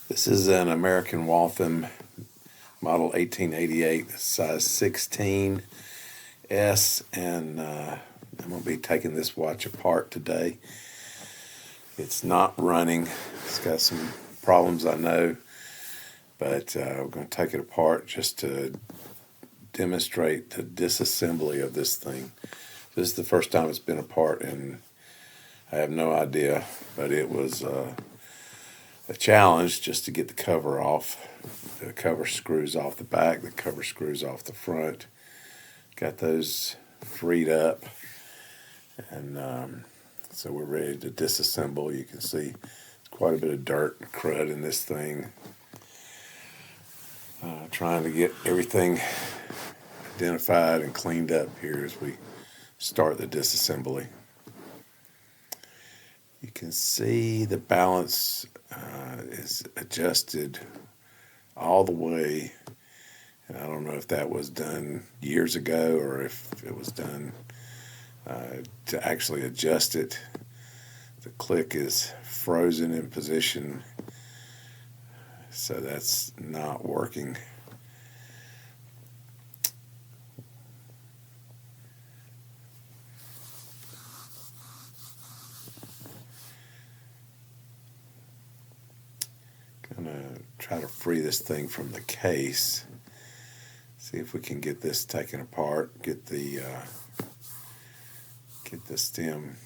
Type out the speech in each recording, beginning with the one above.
This is an American Waltham model 1888, size 16S, and I'm going to be taking this watch apart today. It's not running. It's got some problems, I know, but we're going to take it apart just to demonstrate the disassembly of this thing. This is the first time it's been apart, and I have no idea, but it was a challenge just to get the cover off. The cover screws off the back, the cover screws off the front. Got those freed up, and so we're ready to disassemble. You can see quite a bit of dirt and crud in this thing. Trying to get everything identified and cleaned up here as we start the disassembly. You can see the balance is adjusted all the way, and I don't know if that was done years ago or if it was done to actually adjust it. The click is frozen in position, so that's not working. Gonna try to free this thing from the case. See if we can get this taken apart. Get the stem.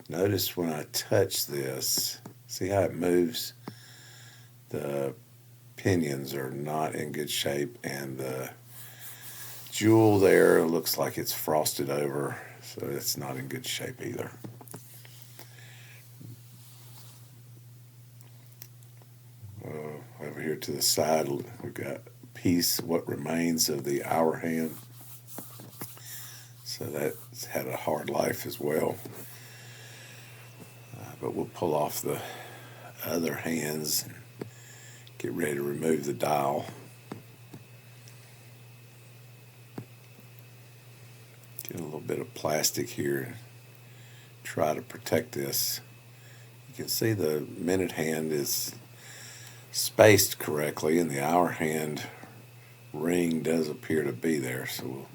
Notice when I touch this, see how it moves? The pinions are not in good shape, and the jewel there looks like it's frosted over, so it's not in good shape either. Over here to the side, we've got a piece, what remains of the hour hand. So that's had a hard life as well. But we'll pull off the other hands and get ready to remove the dial. Get a little bit of plastic here and try to protect this. You can see the minute hand is spaced correctly, and the hour hand ring does appear to be there, so we'll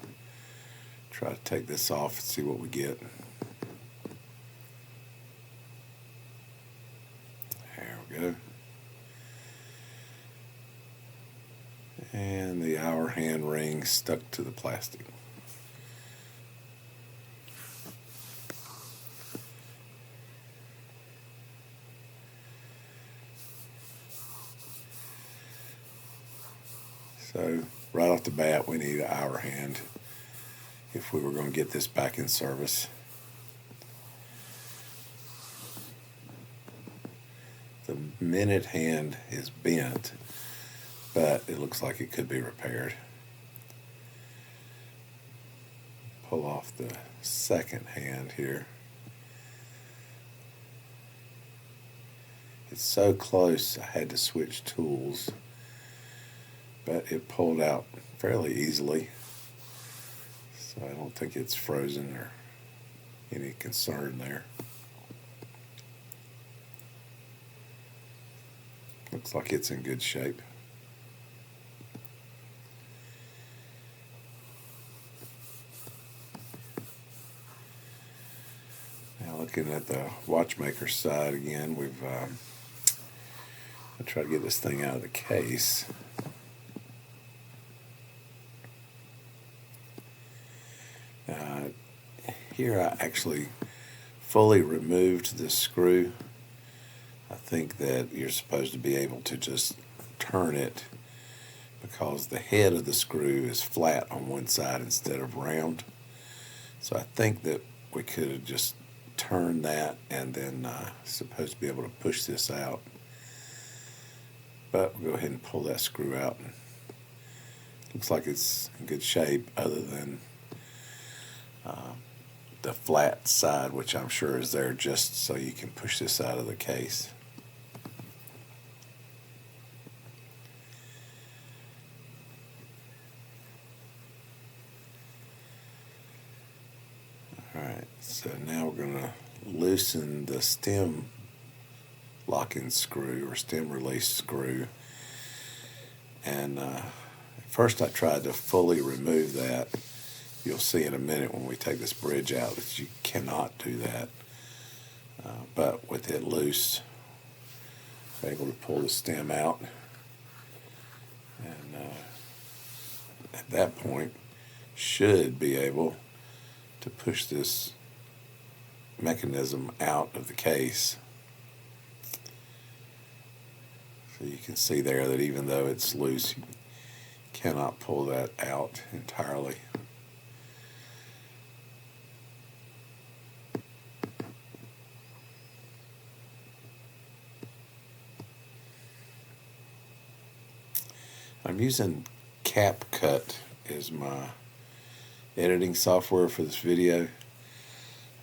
try to take this off and see what we get. There we go. And the hour hand ring stuck to the plastic. So right off the bat, we need an hour hand if we were going to get this back in service. The minute hand is bent, but it looks like it could be repaired. Pull off the second hand here. It's so close I had to switch tools, but it pulled out fairly easily, so I don't think it's frozen or any concern there. Looks like it's in good shape. Now looking at the watchmaker's side again, I try to get this thing out of the case. Here I actually fully removed this screw. I think that you're supposed to be able to just turn it because the head of the screw is flat on one side instead of round. So I think that we could have just turned that and then supposed to be able to push this out. But we'll go ahead and pull that screw out. Looks like it's in good shape other than the flat side, which I'm sure is there just so you can push this out of the case. Alright, so now we're going to loosen the stem locking screw or stem release screw. And at first I tried to fully remove that. You'll see in a minute when we take this bridge out that you cannot do that. But with it loose, I'm able to pull the stem out. And at that point, should be able to push this mechanism out of the case. So you can see there that even though it's loose, you cannot pull that out entirely. I'm using CapCut as my editing software for this video.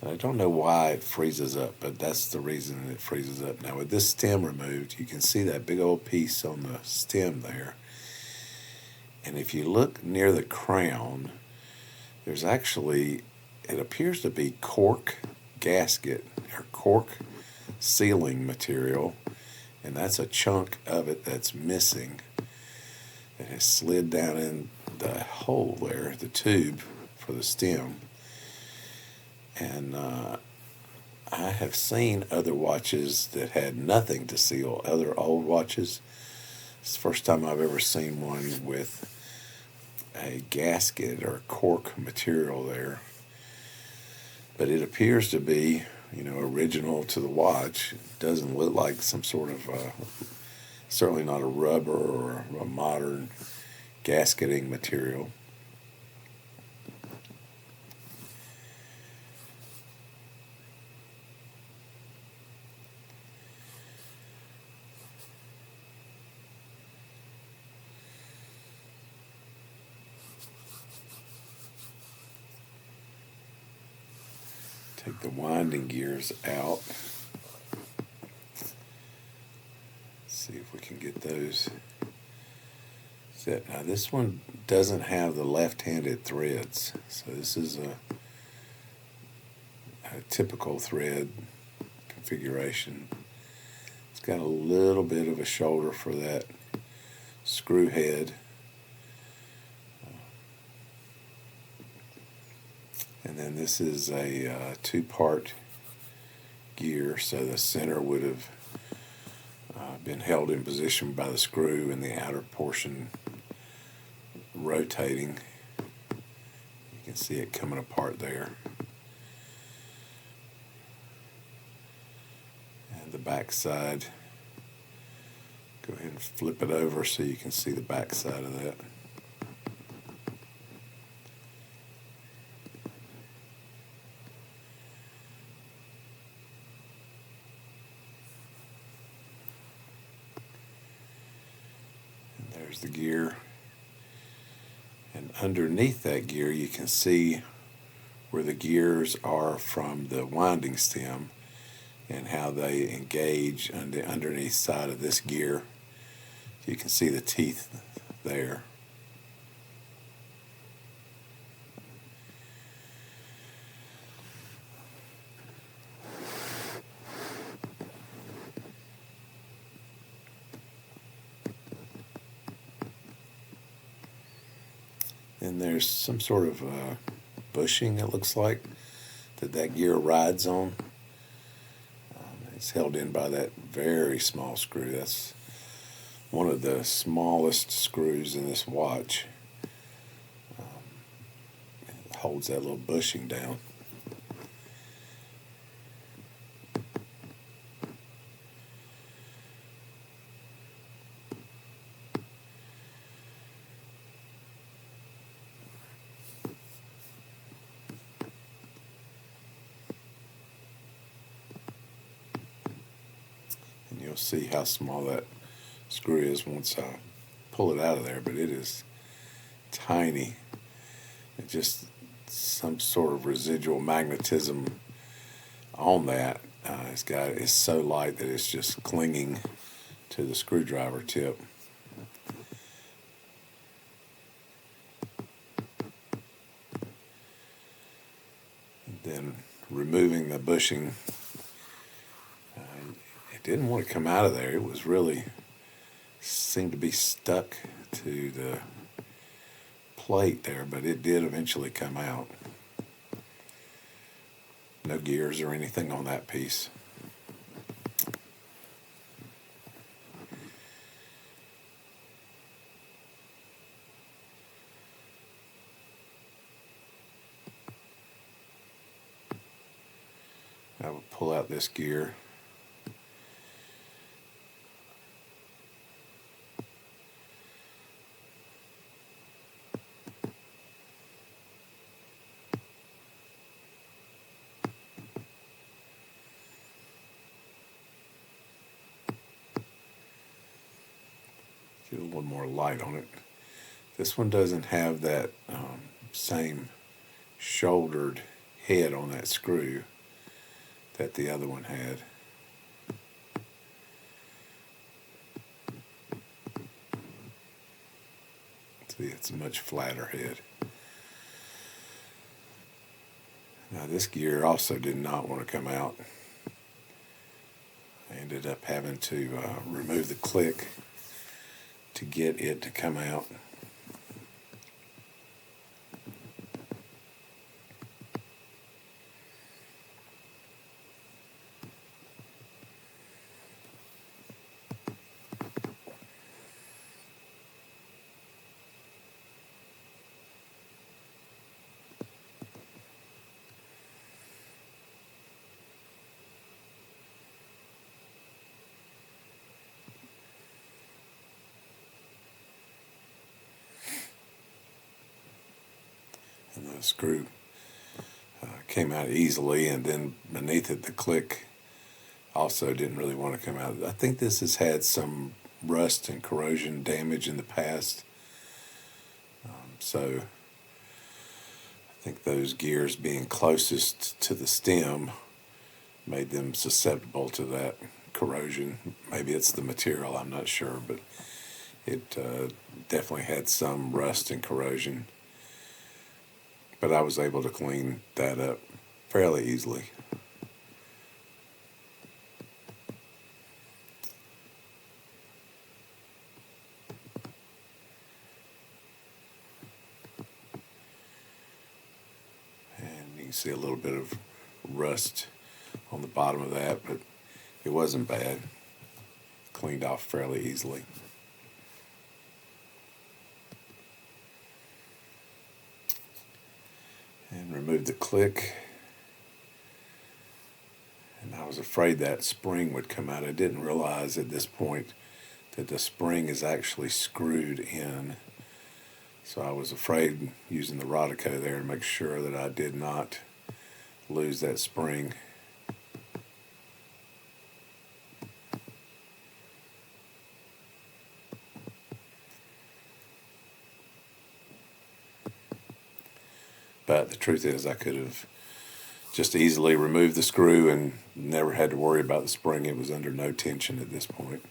I don't know why it freezes up, but that's the reason it freezes up. Now with this stem removed, you can see that big old piece on the stem there. And if you look near the crown, there's actually, it appears to be cork gasket or cork sealing material. And that's a chunk of it that's missing. It has slid down in the hole there, the tube for the stem. And I have seen other watches that had nothing to seal, other old watches. It's the first time I've ever seen one with a gasket or cork material there. But it appears to be, original to the watch. It doesn't look like some sort of, certainly not a rubber or a modern gasketing material. Take the winding gears out. See if we can get those set. Now this one doesn't have the left-handed threads, so this is a typical thread configuration. It's got a little bit of a shoulder for that screw head. And then this is a two-part gear, so the center would have been held in position by the screw and the outer portion rotating. You can see it coming apart there. And the back side, go ahead and flip it over so you can see the back side of that. There's the gear, and underneath that gear you can see where the gears are from the winding stem and how they engage on the underneath side of this gear. You can see the teeth there. And there's some sort of bushing, it looks like, that gear rides on. It's held in by that very small screw. That's one of the smallest screws in this watch. It holds that little bushing down. And you'll see how small that screw is once I pull it out of there, but it is tiny. It's just some sort of residual magnetism on that. It's so light that it's just clinging to the screwdriver tip. And then removing the bushing, it didn't want to come out of there. It was really seemed to be stuck to the plate there, but it did eventually come out. No gears or anything on that piece. I will pull out this gear. Get a little more light on it. This one doesn't have that same shouldered head on that screw that the other one had. See, it's a much flatter head. Now this gear also did not want to come out. I ended up having to remove the click to get it to come out. And the screw came out easily, and then beneath it the click also didn't really want to come out. I think this has had some rust and corrosion damage in the past, so I think those gears being closest to the stem made them susceptible to that corrosion. Maybe it's the material, I'm not sure, but it definitely had some rust and corrosion. But I was able to clean that up fairly easily. And you can see a little bit of rust on the bottom of that, but it wasn't bad. Cleaned off fairly easily. And removed the click. And I was afraid that spring would come out. I didn't realize at this point that the spring is actually screwed in. So I was afraid using the Rodico there to make sure that I did not lose that spring. But the truth is, I could have just easily removed the screw and never had to worry about the spring. It was under no tension at this point.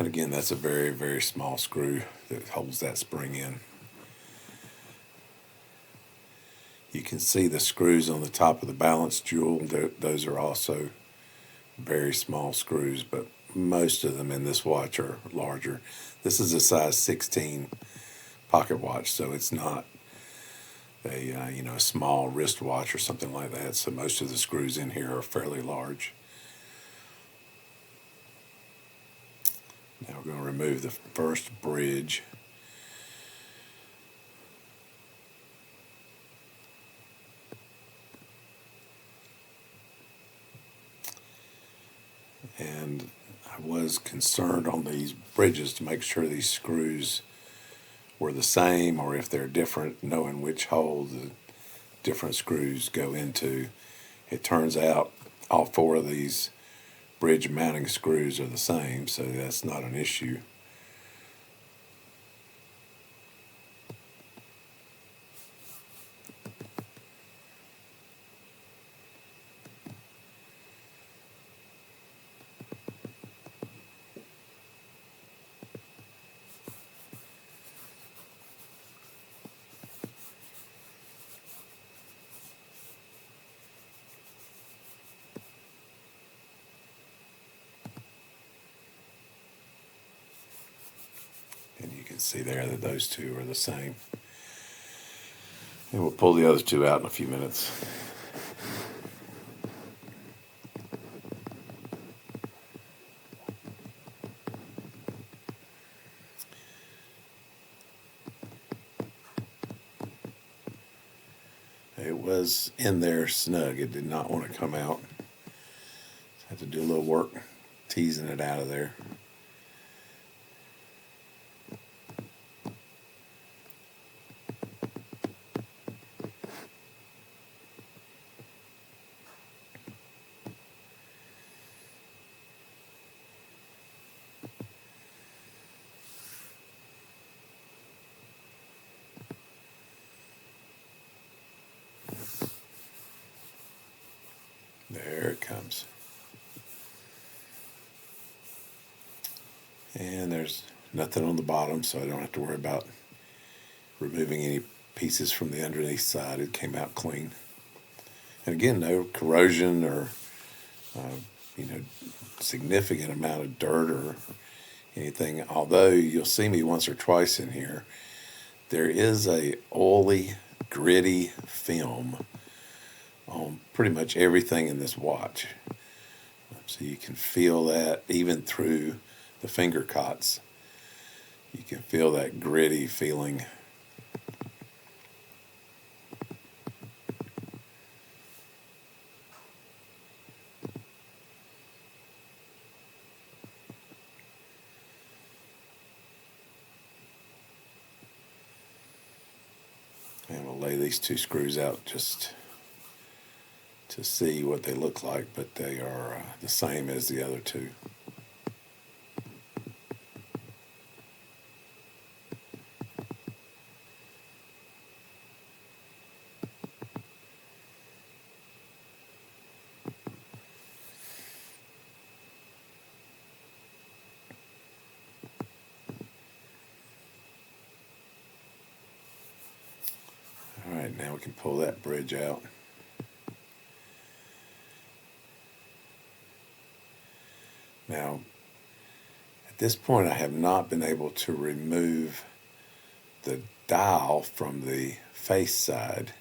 And again, that's a very, very small screw that holds that spring in. You can see the screws on the top of the balance jewel. Those are also very small screws, but most of them in this watch are larger. This is a size 16 pocket watch, so it's not a a small wristwatch or something like that. So most of the screws in here are fairly large. Now we're going to remove the first bridge. And I was concerned on these bridges to make sure these screws were the same, or if they're different, knowing which hole the different screws go into. It turns out all four of these bridge mounting screws are the same, so that's not an issue. can see there that those two are the same. And we'll pull the other two out in a few minutes. It was in there snug. It did not want to come out. I had to do a little work teasing it out of there. There it comes. And there's nothing on the bottom, so I don't have to worry about removing any pieces from the underneath side. It came out clean. And again, no corrosion or significant amount of dirt or anything. Although you'll see me once or twice in here, there is a oily, gritty film on pretty much everything in this watch. So you can feel that even through the finger cots. You can feel that gritty feeling. And we'll lay these two screws out just to see what they look like, but they are the same as the other two. All right, now we can pull that bridge out. Now, at this point, I have not been able to remove the dial from the face side,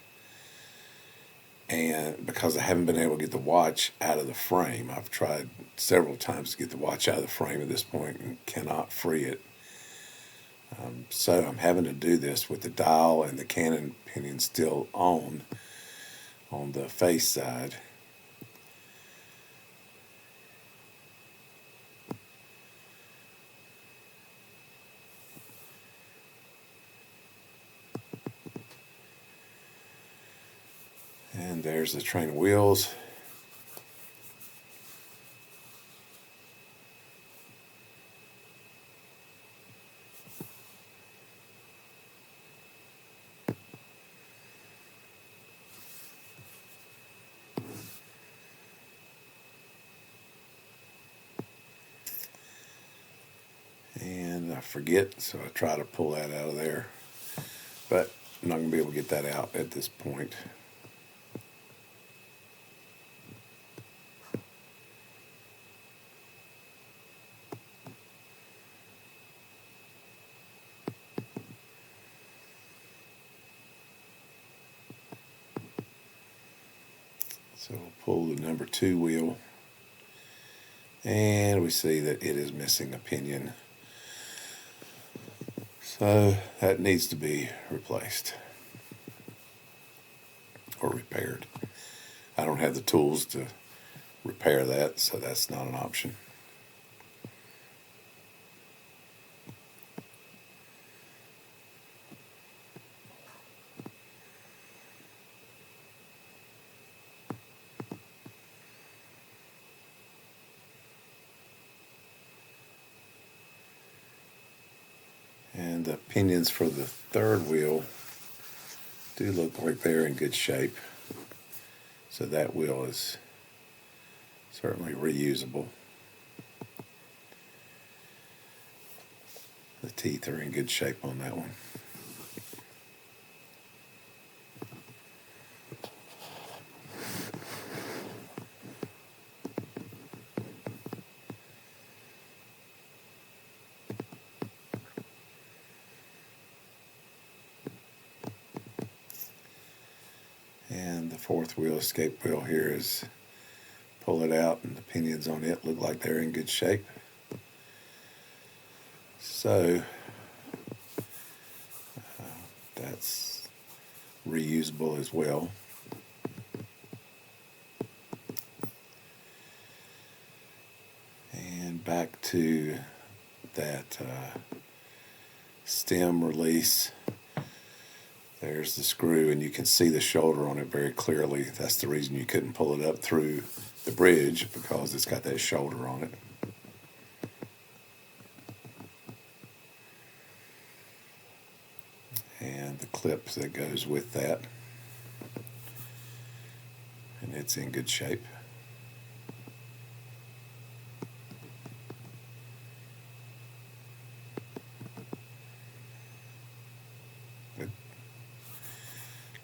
and because I haven't been able to get the watch out of the frame. I've tried several times to get the watch out of the frame at this point and cannot free it. So I'm having to do this with the dial and the cannon pinion still on the face side. And there's the train wheels. And I forget, so I try to pull that out of there. But I'm not going to be able to get that out at this point. So we'll pull the number 2 wheel, and we see that it is missing a pinion. So that needs to be replaced or repaired. I don't have the tools to repair that, so that's not an option. And the pinions for the 3rd wheel do look like they're in good shape. So that wheel is certainly reusable. The teeth are in good shape on that one. fourth wheel escape wheel here is pull it out, and the pinions on it look like they're in good shape. So that's reusable as well. And back to that stem release. There's the screw, and you can see the shoulder on it very clearly. That's the reason you couldn't pull it up through the bridge, because it's got that shoulder on it. And the clip that goes with that. And it's in good shape.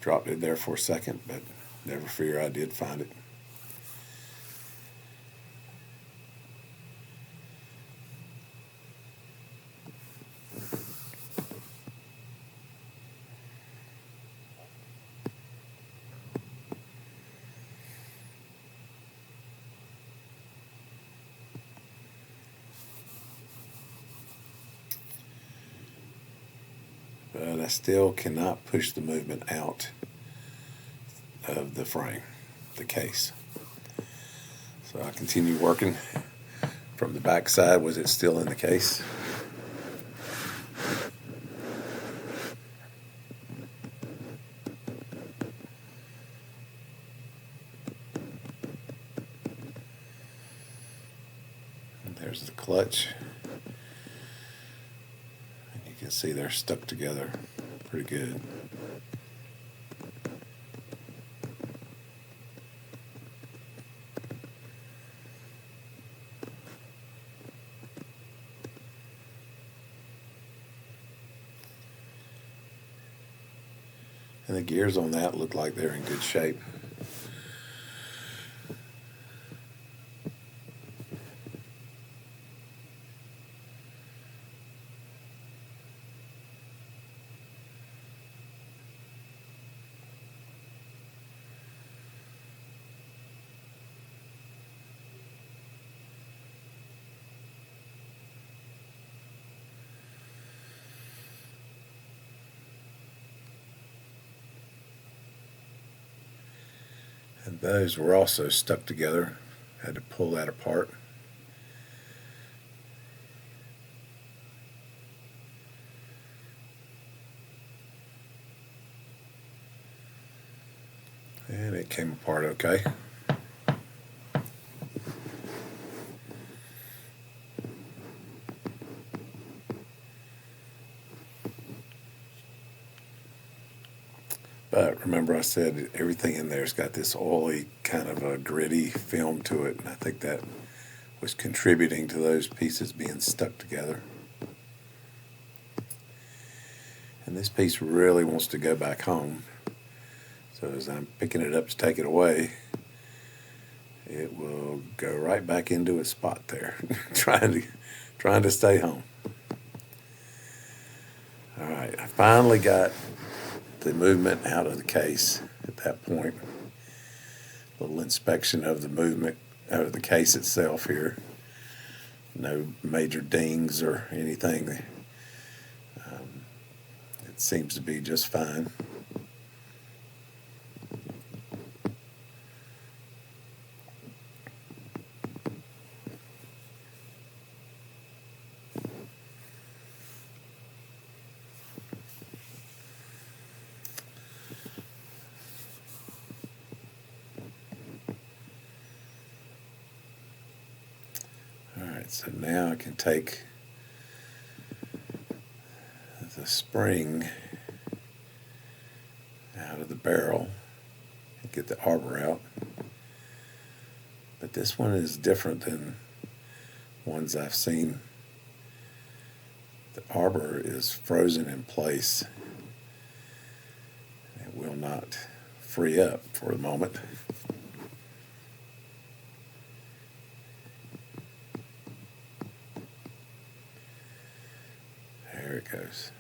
Dropped it there for a second, but never fear, I did find it. But I still cannot push the movement out of the frame, the case. So I continue working from the back side. Was it still in the case? And there's the clutch. And you can see they're stuck together pretty good. And the gears on that look like they're in good shape. And those were also stuck together. Had to pull that apart. And it came apart okay. But remember, I said everything in there's got this oily, kind of a gritty film to it, and I think that was contributing to those pieces being stuck together. And this piece really wants to go back home. So as I'm picking it up to take it away, it will go right back into its spot there, trying to stay home. All right, I finally got the movement out of the case at that point. A little inspection of the movement of the case itself here. No major dings or anything. It seems to be just fine. So now I can take the spring out of the barrel and get the arbor out. But this one is different than ones I've seen. The arbor is frozen in place. It will not free up for the moment. There it goes.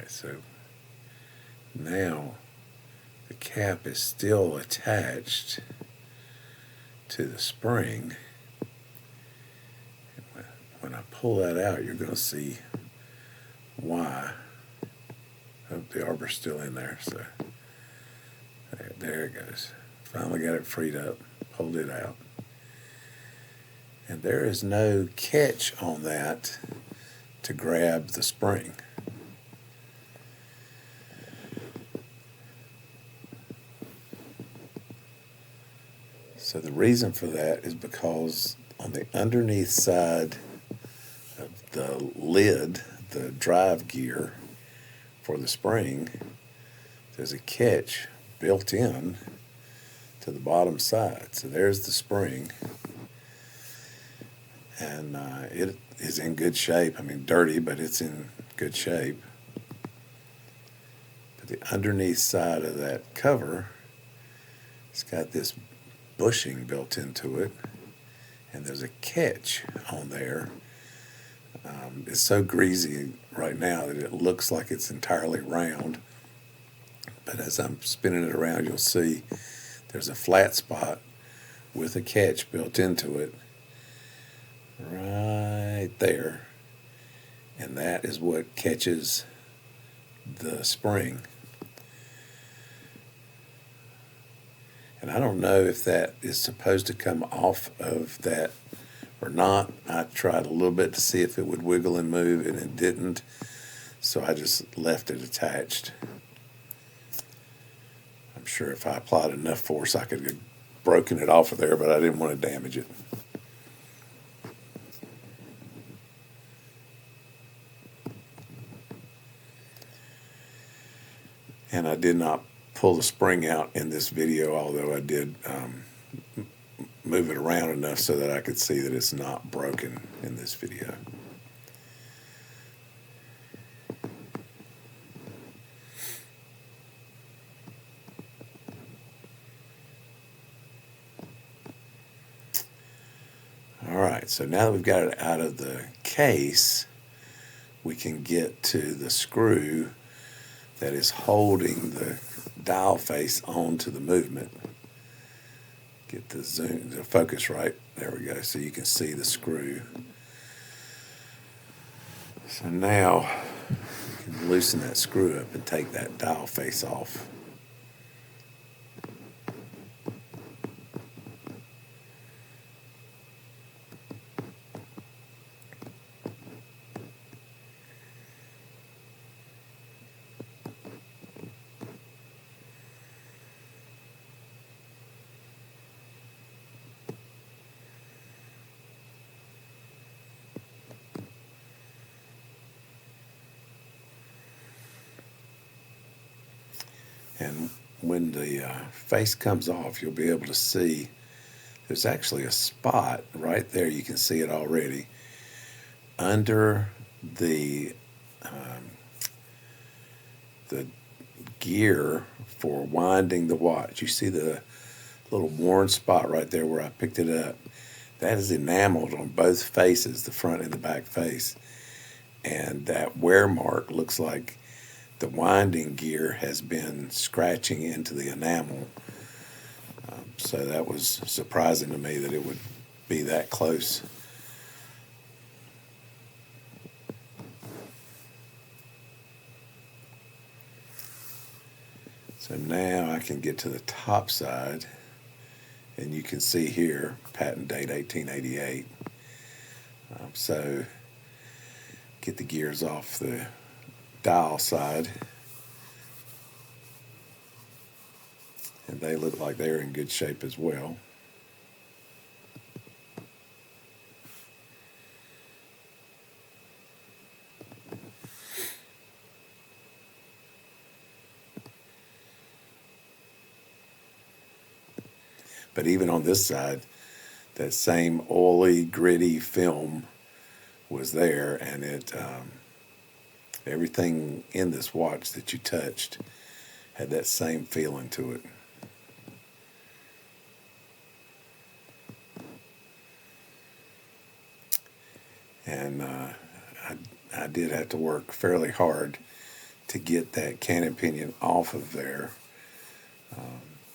right, so now the cap is still attached to the spring. When I pull that out, you're going to see why. Oh, the arbor's still in there, so there it goes. Finally got it freed up, pulled it out. And there is no catch on that to grab the spring. So the reason for that is because on the underneath side of the lid, the drive gear for the spring, there's a catch built in to the bottom side. So there's the spring, and it is in good shape. I mean, dirty, but it's in good shape. But the underneath side of that cover, it's got this bushing built into it, and there's a catch on there. It's so greasy right now that it looks like it's entirely round, but as I'm spinning it around, you'll see there's a flat spot with a catch built into it right there, and that is what catches the spring. And I don't know if that is supposed to come off of that or not. I tried a little bit to see if it would wiggle and move, and it didn't, so I just left it attached. I'm sure if I applied enough force I could have broken it off of there, but I didn't want to damage it. And I did not pull the spring out in this video, although I did move it around enough so that I could see that it's not broken in this video. All right, so now that we've got it out of the case, we can get to the screw that is holding the dial face onto the movement. Get the zoom, the focus right. There we go. So you can see the screw. So now you can loosen that screw up and take that dial face off. And when the face comes off, you'll be able to see there's actually a spot right there. You can see it already under the gear for winding the watch. You see the little worn spot right there where I picked it up. That is enameled on both faces, the front and the back face. And that wear mark looks like the winding gear has been scratching into the enamel. So that was surprising to me that it would be that close. So now I can get to the top side, and you can see here, patent date 1888. So get the gears off the dial side, and they look like they're in good shape as well. But even on this side, that same oily, gritty film was there, and it everything in this watch that you touched had that same feeling to it. And I did have to work fairly hard to get that cannon pinion off of there,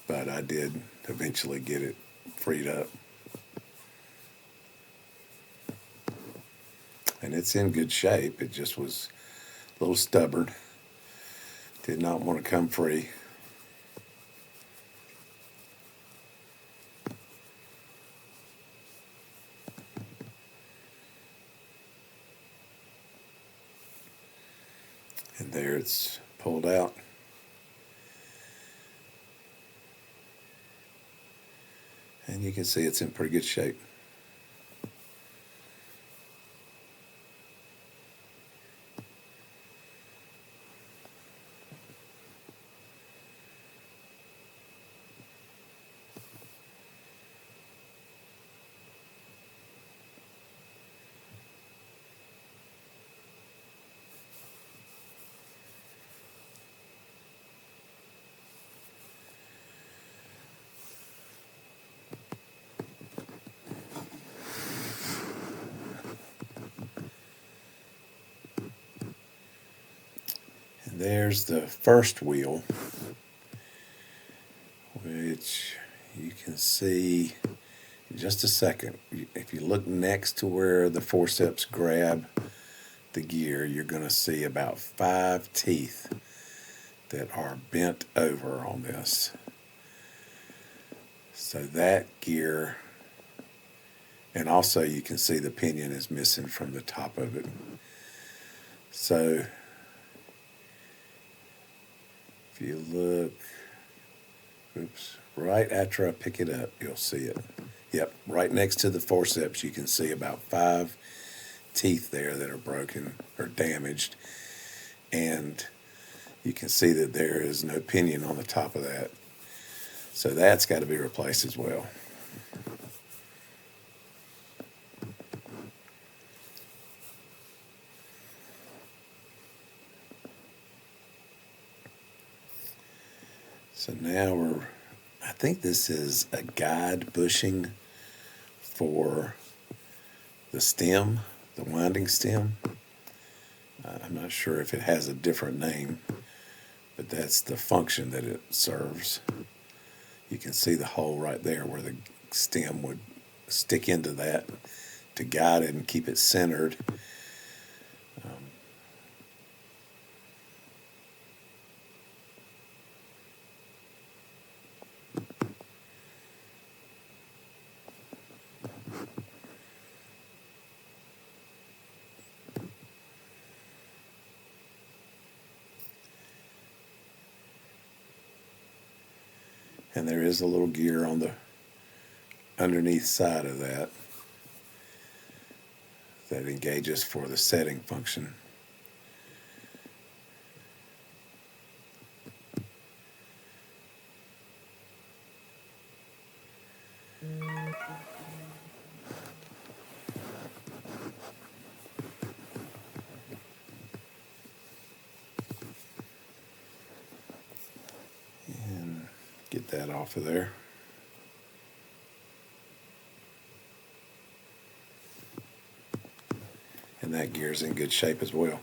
but I did eventually get it freed up. And it's in good shape. It just was a little stubborn. Did not want to come free. And there it's pulled out. And you can see it's in pretty good shape. And there's the first wheel, which you can see in just a second. If you look next to where the forceps grab the gear, you're going to see about 5 teeth that are bent over on this. So that gear, and also you can see the pinion is missing from the top of it. So if you look, right after I pick it up, you'll see it. Yep, right next to the forceps, you can see about 5 teeth there that are broken or damaged. And you can see that there is no pinion on the top of that. So that's got to be replaced as well. So now I think this is a guide bushing for the stem, the winding stem. I'm not sure if it has a different name, but that's the function that it serves. You can see the hole right there where the stem would stick into that to guide it and keep it centered. And there is a little gear on the underneath side of that engages for the setting function. And get that off of there. And that gear's in good shape as well.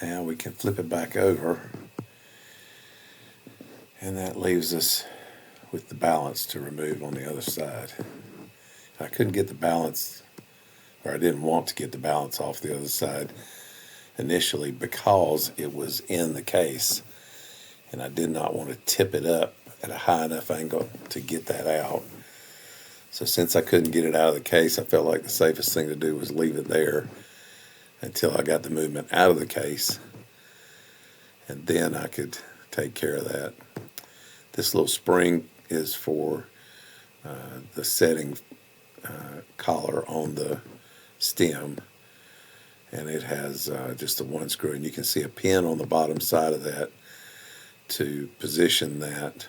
Now we can flip it back over, and that leaves us with the balance to remove on the other side. I couldn't get the balance, or I didn't want to get the balance off the other side initially because it was in the case, and I did not want to tip it up at a high enough angle to get that out. So since I couldn't get it out of the case, I felt like the safest thing to do was leave it there until I got the movement out of the case, and then I could take care of that. This little spring is for the setting collar on the stem, and it has just the one screw, and you can see a pin on the bottom side of that to position that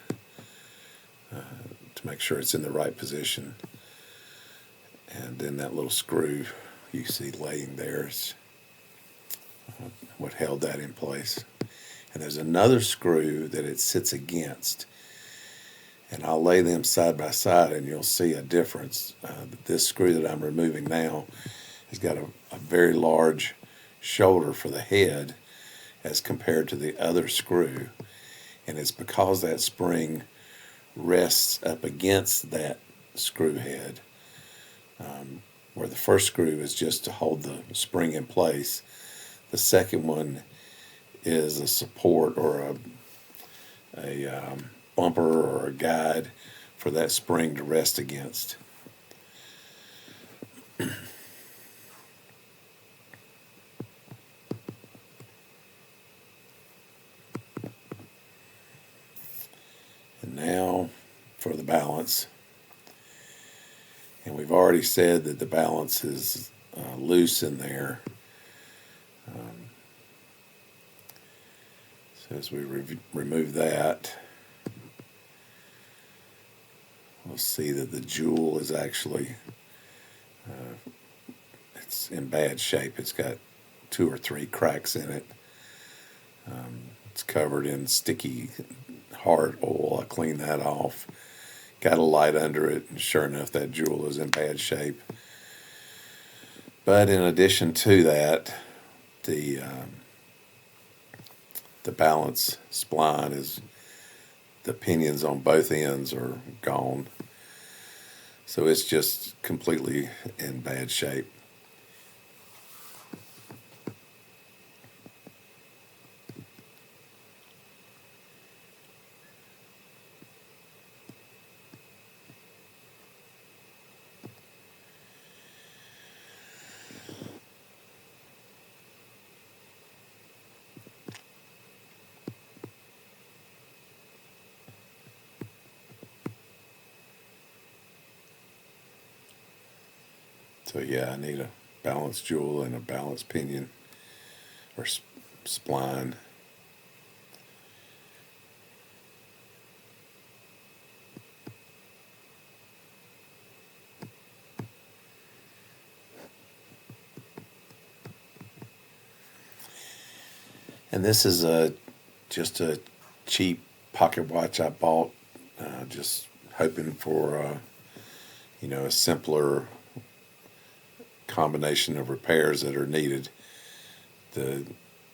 to make sure it's in the right position. And then that little screw you see laying there is what held that in place. And there's another screw that it sits against. And I'll lay them side by side and you'll see a difference. This screw that I'm removing now has got a very large shoulder for the head as compared to the other screw. And it's because that spring rests up against that screw head, where the first screw is just to hold the spring in place. The second one is a support or a bumper or a guide for that spring to rest against. And now for the balance. And we've already said that the balance is loose in there. So as we remove that, we'll see that the jewel is actually it's in bad shape. It's got 2 or 3 cracks in it. It's covered in sticky hard oil. I cleaned that off. Got a light under it, and sure enough, that jewel is in bad shape. But in addition to that, the balance spline is, the pinions on both ends are gone. So it's just completely in bad shape. So yeah, I need a balanced jewel and a balanced pinion or spline. And this is just a cheap pocket watch I bought, just hoping for a simpler combination of repairs that are needed. The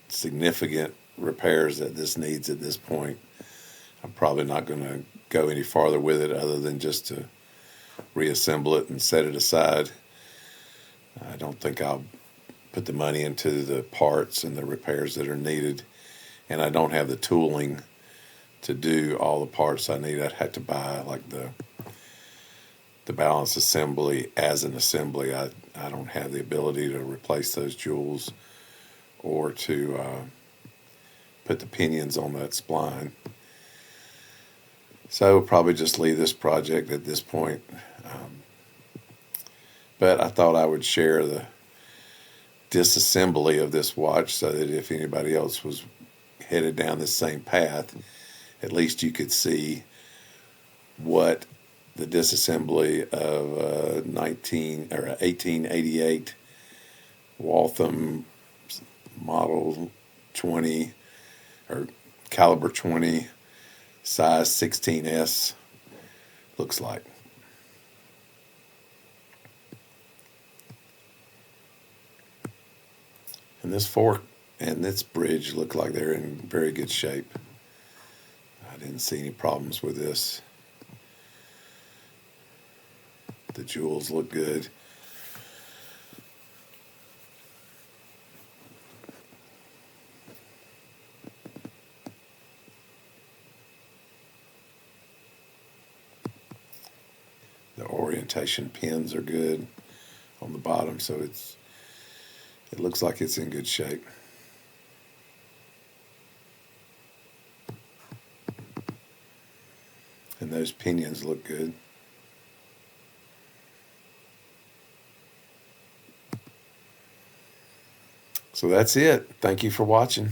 significant repairs that this needs at this point, I'm probably not going to go any farther with it other than just to reassemble it and set it aside. I don't think I'll put the money into the parts and the repairs that are needed, and I don't have the tooling to do all the parts I need. I'd have to buy like the balance assembly as an assembly. I don't have the ability to replace those jewels or to put the pinions on that spline. So we'll probably just leave this project at this point. But I thought I would share the disassembly of this watch so that if anybody else was headed down the same path, at least you could see what the disassembly of 1888 Waltham model 20 or caliber 20 size 16S looks like. And this fork and this bridge look like they're in very good shape. I didn't see any problems with this. The jewels look good. The orientation pins are good on the bottom, so it looks like it's in good shape. And those pinions look good. So that's it. Thank you for watching.